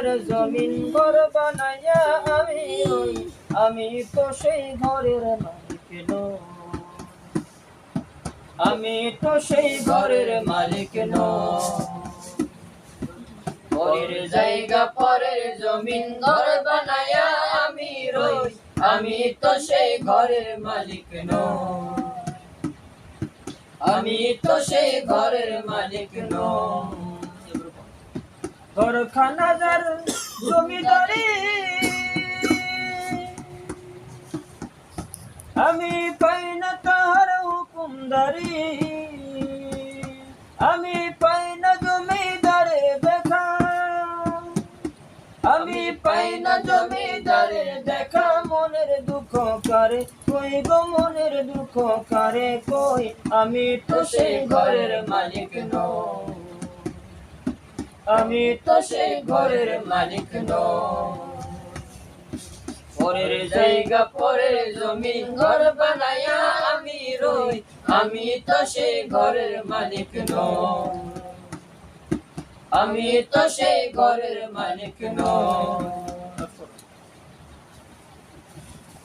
পরের জমিন ঘর বানাইয়া আমি রই, আমি তো সেই ঘরের মালিক নই, আমি তো সেই ঘরের মালিক নই। পরের জায়গা পরের জমিন ঘর বানাইয়া আমি রই, আমি তো সেই ঘরের মালিক নই, আমি তো সেই ঘরের মালিক নই। ঘরখানা যার জমিদারি আমি পাই না তাহার হুকুমদারি, আমি পাই না জমিদারে দেখা, আমি পাই না জমিদারে দেখা। মনের দুঃখ কারে কই গো, মনের দুঃখ কারে কই, আমি তো সেই ঘরের মালিক নই, আমি তো সেই ঘরের মালিক নই। পরের জায়গা পরের জমিন ঘর বানাইয়া আমি রই, আমি তো সেই ঘরের মালিক নই, আমি তো সেই ঘরের মালিক নই।